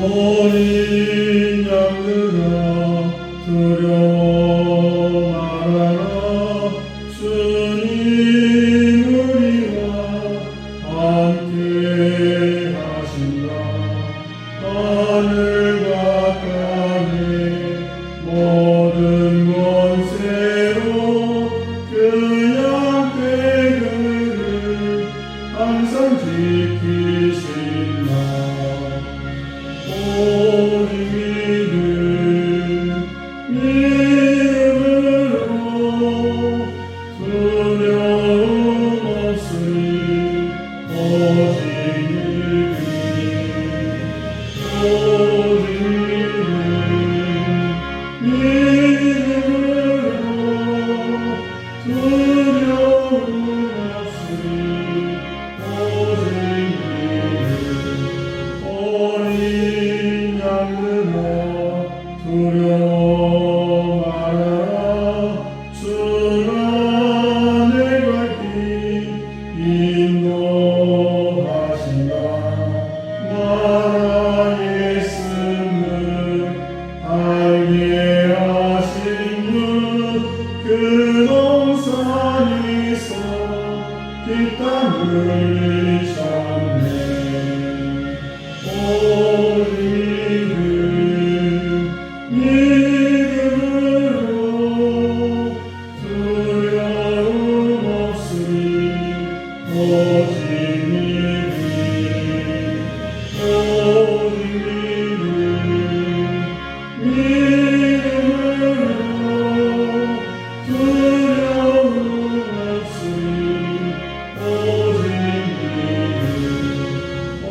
어린 양들아 두려워 말아라. 주님 우리와 함께 하신다. 하늘과 땅의 모든 권세로 그냥 때를 항상 지키신다. 두려워 말아라. 주가 내 갈 길 인도하신다. 나라 예수는 알게 하신 그 동산에서 그 땅 흘리셨네.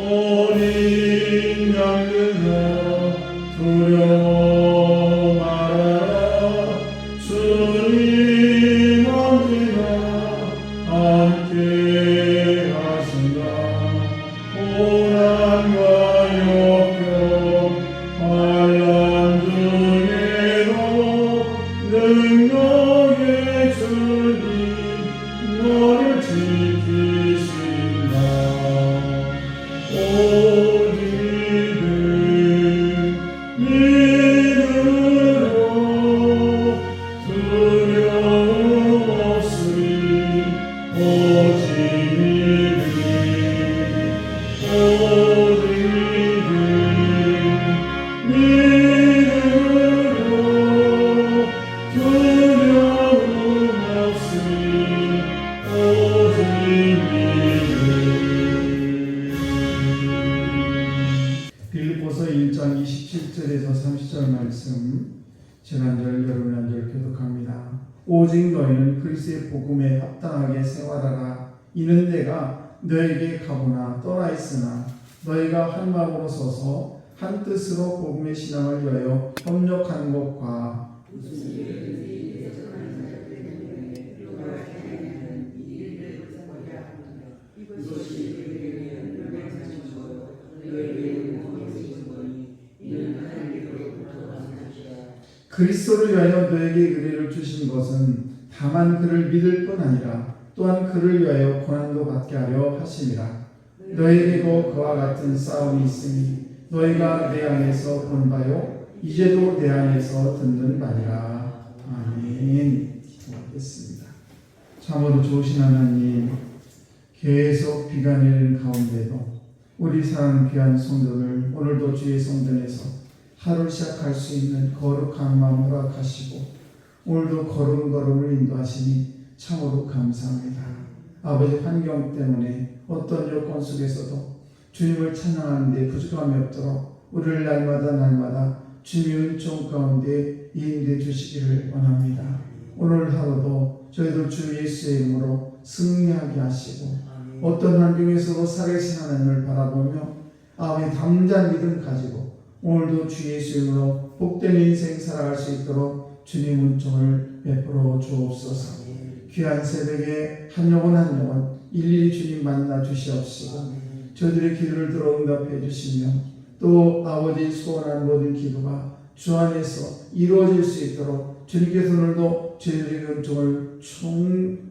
어린 양들아 두려워 말아라. 주님 언제나 함께 하신다. 고난과 역경 환난 중에도 능력의 주님 너를 지키신다. 빌립보서 1장 27절에서 30절 말씀 지난절 여러분 한 절 교독합니다. 오직 너희는 그리스도의 복음에 합당하게 생활하라. 이는 내가 너에게 가보나 떠나 있으나 너희가 한 마음으로 서서 한 뜻으로 복음의 신앙을 위하여 협력하는 것과 그리스도를 위하여 너에게 의뢰를 주신 것은 다만 그를 믿을 뿐 아니라 또한 그를 위하여 고난도 받게 하려 하심이라. 너에게도 그와 같은 싸움이 있으니 너희가 내 안에서 본 바요 이제도 내 안에서 듣는 바니라. 아멘. 기도하겠습니다. 참으로 좋으신 하나님, 계속 비가 내리는 가운데도 우리 사랑하는 귀한 성도들 오늘도 주의 성전에서 하루를 시작할 수 있는 거룩한 마음 허락하시고 오늘도 걸음걸음을 인도하시니 참으로 감사합니다. 아버지, 환경 때문에 어떤 여건 속에서도 주님을 찬양하는 데 부족함이 없도록 우리를 날마다 주님의 은총 가운데 인도해 주시기를 원합니다. 오늘 하루도 저희들 주 예수의 이름으로 승리하게 하시고 어떤 환경에서도 살아계신 하나님을 바라보며 아버지 담대한 믿음 가지고 오늘도 주 예수 이름으로 복된 인생 살아갈 수 있도록 주님 은총을 베풀어 주옵소서. 귀한 새벽에 한 영혼 일일이 주님 만나 주시옵시고 저희들의 기도를 들어 응답해 주시며 또 아버지 소원한 모든 기도가 주 안에서 이루어질 수 있도록 주님께서 오늘도 저희들의 은총을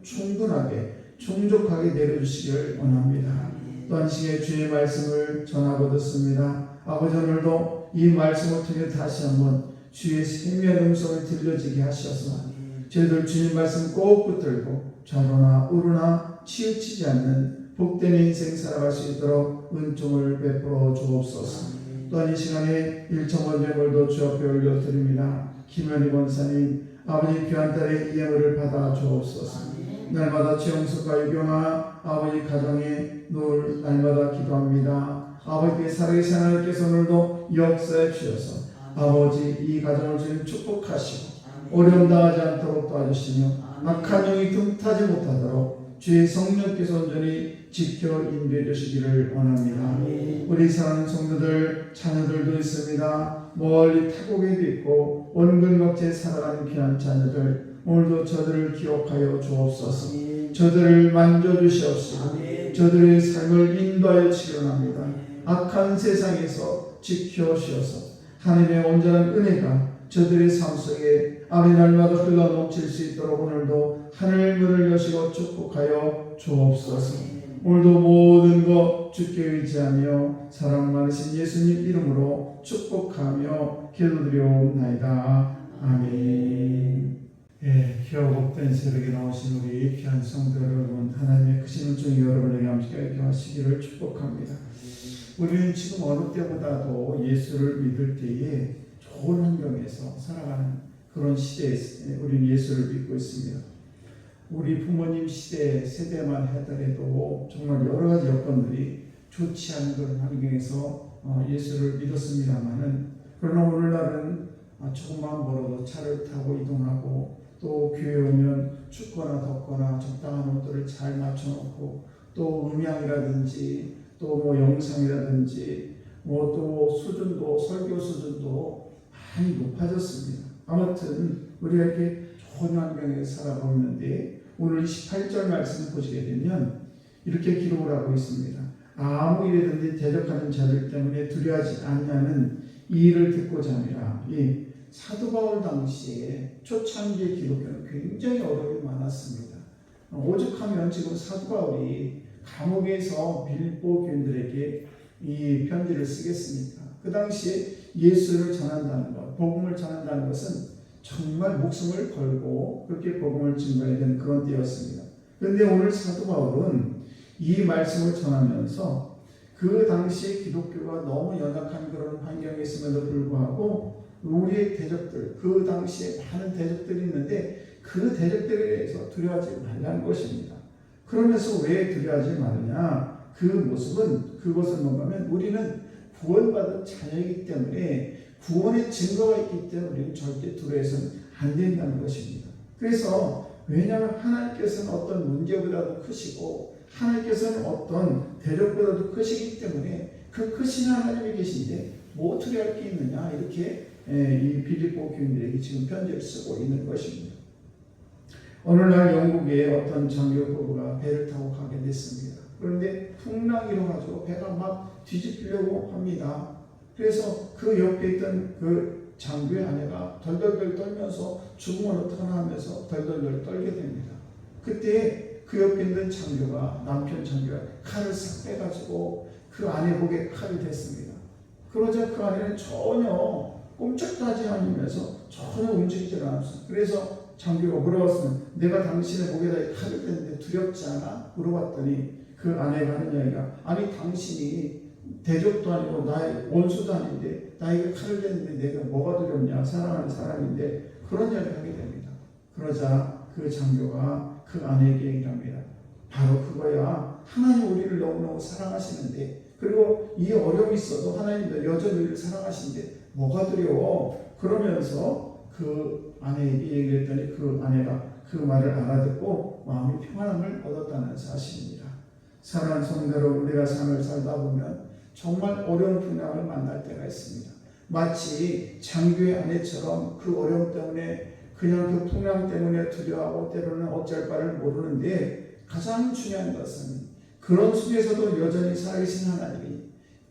충분하게 충족하게 내려주시기를 원합니다. 또한 시에 주의 말씀을 전하고 듣습니다. 아버지 오늘도 이 말씀을 통해 다시 한번 주의 생명의 음성을 들려지게 하셔서 저희들 주님 말씀 꼭 붙들고 좌로나 우로나 치우치지 않는 복된 인생 살아갈 수 있도록 은총을 베풀어 주옵소서. 또한 이 시간에 일정원 제물도 주 앞에 올려드립니다. 김현희 권사님 아버지 귀한 딸의 이 예물을 받아 주옵소서. 날마다 최영숙과 유경아 아버지 가정에 늘 날마다 기도합니다. 아버지께 살아계신 하나님께서 오늘도 역사해 주셔서 아버지 이 가정을 주님 축복하시고 어려움 당하지 않도록 도와주시며 악한 영이 틈타지 못하도록 주의 성령께서 온전히 지켜 인도해 주시기를 원합니다. 우리 사랑하는 성도들 자녀들도 있습니다. 멀리 타국에도 있고 원근각지에 살아가는 귀한 자녀들 오늘도 저들을 기억하여 주옵소서. 저들을 만져주시옵시고 저들의 삶을 인도하여 치료합니다. 악한 세상에서 지켜주셔서 하나님의 온전한 은혜가 저들의 삶 속에 아버지 날마다 흘러 넘칠 수 있도록 오늘도 하늘 문을 여시고 축복하여 주옵소서. 오늘도 모든 것 주께 의지하며 사랑 많으신 예수님 이름으로 축복하며 기도드리옵나이다. 아멘. 귀하고 복된 새벽에 나오신 우리 귀한 성도 여러분, 하나님의 크신 은총이 여러분에게 함께 하시기를 축복합니다. 우리는 지금 어느 때보다도 예수를 믿을 때에 좋은 환경에서 살아가는 그런 시대에 우리는 예수를 믿고 있습니다. 우리 부모님 세대만 하더라도 정말 여러 가지 여건들이 좋지 않은 그런 환경에서 예수를 믿었습니다만은 그러나 오늘날은 조금만 멀어도 차를 타고 이동하고 또 교회에 오면 춥거나 덥거나 적당한 온도를 잘 맞춰놓고 또 음향이라든지 또 뭐 영상이라든지 뭐 또 수준도 설교 수준도 많이 높아졌습니다. 아무튼 우리가 이렇게 좋은 환경에 살아가고 있는데 오늘 18절 말씀을 보시게 되면 이렇게 기록을 하고 있습니다. 아무 일이든지 대적하는 자들 때문에 두려워하지 않냐는 이 일을 듣고자 함이라. 이 사도 바울 당시에 초창기의 기독교는 굉장히 어려움이 많았습니다. 오죽하면 지금 사도 바울이 감옥에서 빌보 교인들에게 이 편지를 쓰겠습니까? 그 당시에 예수를 전한다는 것, 복음을 전한다는 것은 정말 목숨을 걸고 그렇게 복음을 증거해야 되는 그런 때였습니다. 그런데 오늘 사도 바울은 이 말씀을 전하면서 그 당시에 기독교가 너무 연약한 그런 환경에 있음에도 불구하고 우리의 대적들, 그 당시에 많은 대적들이 있는데 그 대적들에 대해서 두려워하지 말라는 것입니다. 그러면서 왜 두려워하지 말느냐? 그 모습은 그것은 뭔가면 우리는 구원받은 자녀이기 때문에 구원의 증거가 있기 때문에 우리는 절대 두려워해서는 안 된다는 것입니다. 그래서 왜냐하면 하나님께서는 어떤 문제보다도 크시고 하나님께서는 어떤 대적보다도 크시기 때문에 그 크신 하나님이 계신데 뭐 두려워할 게 있느냐 이렇게 이 빌립보 교인들에게 지금 편지를 쓰고 있는 것입니다. 어느 날 영국에 어떤 장교 부부가 배를 타고 가게 됐습니다. 그런데 풍랑이 일어나서 배가 막 뒤집히려고 합니다. 그래서 그 옆에 있던 그 장교의 아내가 덜덜덜 떨면서 죽으면 어떡하나 하면서 덜덜덜 떨게 됩니다. 그때 그 옆에 있는 장교가 남편 장교가 칼을 싹 빼가지고 그 아내 목에 칼이 댔습니다. 그러자 그 아내는 전혀 꼼짝도 하지 않으면서 전혀 움직이지 않았어요. 그래서 장교가 물어봤으면 내가 당신의 목에다 칼을 댔는데 두렵지 않아? 물어봤더니 그 아내가 하는 이야기가 아니 당신이 대적도 아니고 나의 원수도 아닌데 나에게 칼을 댔는데 내가 뭐가 두렵냐? 사랑하는 사람인데 그런 이야기를 하게 됩니다. 그러자 그 장교가 그 아내에게 얘기를 합니다. 바로 그거야. 하나님 우리를 너무너무 사랑하시는데 그리고 이 어려움이 있어도 하나님 여전히 우리를 사랑하시는데 뭐가 두려워? 그러면서 그 아내에게 얘기를 했더니 그 아내가 그 말을 알아듣고 마음이 평안함을 얻었다는 사실입니다. 사랑하는 성도 여러분, 우리가 삶을 살다 보면 정말 어려운 풍랑을 만날 때가 있습니다. 마치 장교의 아내처럼 그 어려움 때문에 그냥 그 풍랑 때문에 두려워하고 때로는 어쩔 바를 모르는데 가장 중요한 것은 그런 속에서도 여전히 살아계신 하나님이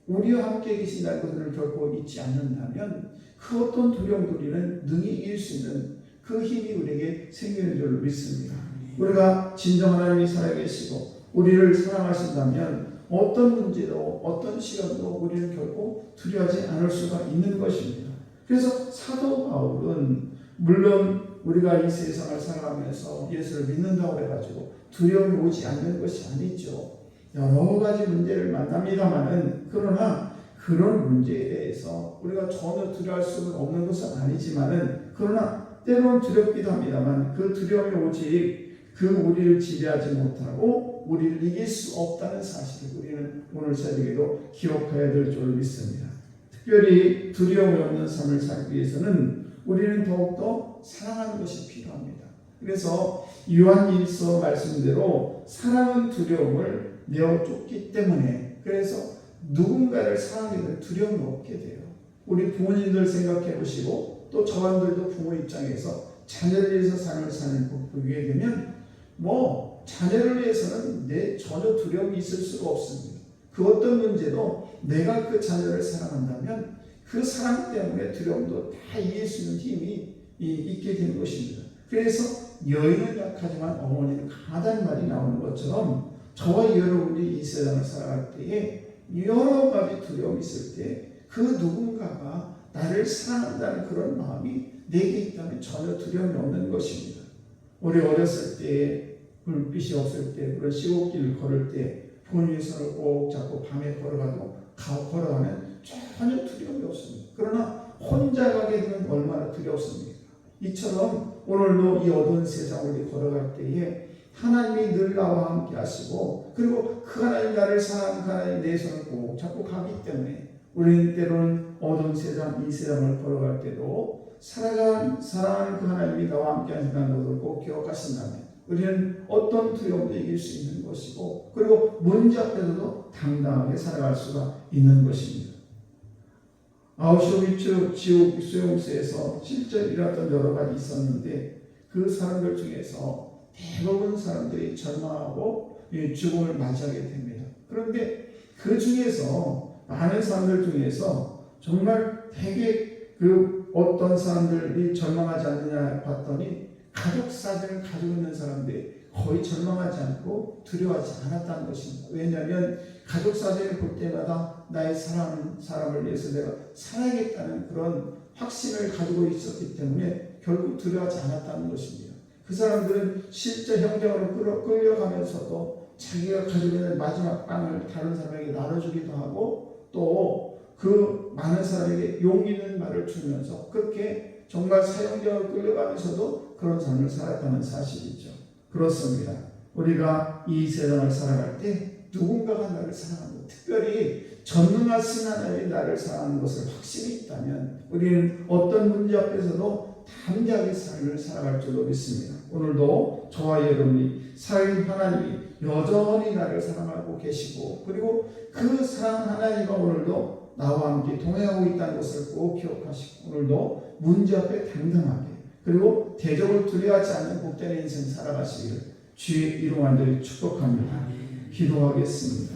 우리와 함께 계신다는 것을 결코 잊지 않는다면 그 어떤 두려움도 우리는 능히 이길 수 있는 그 힘이 우리에게 생기는 줄 믿습니다. 우리가 진정 하나님이 살아계시고 우리를 사랑하신다면 어떤 문제도 어떤 시간도 우리는 결코 두려워하지 않을 수가 있는 것입니다. 그래서 사도 바울은 물론 우리가 이 세상을 살아가면서 예수를 믿는다고 해가지고 두려움이 오지 않는 것이 아니죠. 여러 가지 문제를 만납니다만은 그러나 그런 문제에 대해서 우리가 전혀 두려워할 수는 없는 것은 아니지만은 그러나 때로는 두렵기도 합니다만 그 두려움이 오직 그 우리를 지배하지 못하고 우리를 이길 수 없다는 사실을 우리는 오늘 새벽에도 기억해야 될 줄 믿습니다. 특별히 두려움이 없는 삶을 살기 위해서는 우리는 더욱더 사랑하는 것이 필요합니다. 그래서 요한일서 말씀대로 사랑은 두려움을 내어 쫓기 때문에 그래서 누군가를 사랑하게 되면 두려움이 없게 돼요. 우리 부모님들 생각해 보시고 또 저한들도 부모 입장에서 자녀를 위해서 삶을 사는 보게 되면 자녀를 위해서는 전혀 두려움이 있을 수가 없습니다. 그 어떤 문제도 내가 그 자녀를 사랑한다면 그 사랑 때문에 두려움도 다 이길 수 있는 힘이 있게 되는 것입니다. 그래서 여인은 약하지만 어머니는 강하다는 말이 나오는 것처럼 저와 여러분이 이 세상을 살아갈 때에 여러 가지 두려움이 있을 때 그 누군가가 나를 사랑한다는 그런 마음이 내게 있다면 전혀 두려움이 없는 것입니다. 우리 어렸을 때 불빛이 없을 때 그런 시골길을 걸을 때 부모님의 손을 꼭 잡고 밤에 걸어가면 전혀 두려움이 없습니다. 그러나 혼자 가게 되면 얼마나 두렵습니까? 이처럼 오늘도 이 어두운 세상 우리 걸어갈 때에 하나님이 늘 나와 함께 하시고 그리고 그 하나님 나를 사랑하는 그 하나님 내 손을 꼭 잡고 가기 때문에 우리는 때로는 어두운 세상 이 세상을 걸어갈 때도 사랑하는 그 하나님이 나와 함께 하신다는 것을 꼭 기억하신다면 우리는 어떤 두려움도 이길 수 있는 것이고 그리고 문제 앞에서도 당당하게 살아갈 수가 있는 것입니다. 아우슈비츠 지옥 수용소에서 실제 일어났던 여러 가지 있었는데 그 사람들 중에서 대부분 사람들이 절망하고 죽음을 맞이하게 됩니다. 그런데 그 중에서 많은 사람들 중에서 정말 되게 어떤 사람들이 절망하지 않느냐 봤더니 가족 사진을 가지고 있는 사람들이 거의 절망하지 않고 두려워하지 않았다는 것입니다. 왜냐하면 가족 사진을 볼 때마다 나의 사랑하는 사람을 위해서 내가 살아야겠다는 그런 확신을 가지고 있었기 때문에 결국 두려워하지 않았다는 것입니다. 그 사람들은 실제 형제로 끌려가면서도 자기가 가지고 있는 마지막 빵을 다른 사람에게 나눠주기도 하고 또 그 많은 사람에게 용기 있는 말을 주면서 그렇게 정말 사형제로 끌려가면서도 그런 삶을 살았다는 사실이죠. 그렇습니다. 우리가 이 세상을 살아갈 때 누군가가 나를 사랑한다. 특별히 전능하신 하나님이 나를 사랑하는 것을 확신이 있다면 우리는 어떤 문제 앞에서도 담대하게 삶을 살아갈 줄로 믿습니다. 오늘도 저와 여러분이 살아계신 하나님이 여전히 나를 사랑하고 계시고 그리고 그 사랑 하나님과 오늘도 나와 함께 동행하고 있다는 것을 꼭 기억하시고 오늘도 문제 앞에 당당하게 그리고 대적을 두려워하지 않는 복된 인생 살아가시기를 주의 이름 완전히 축복합니다. 기도하겠습니다.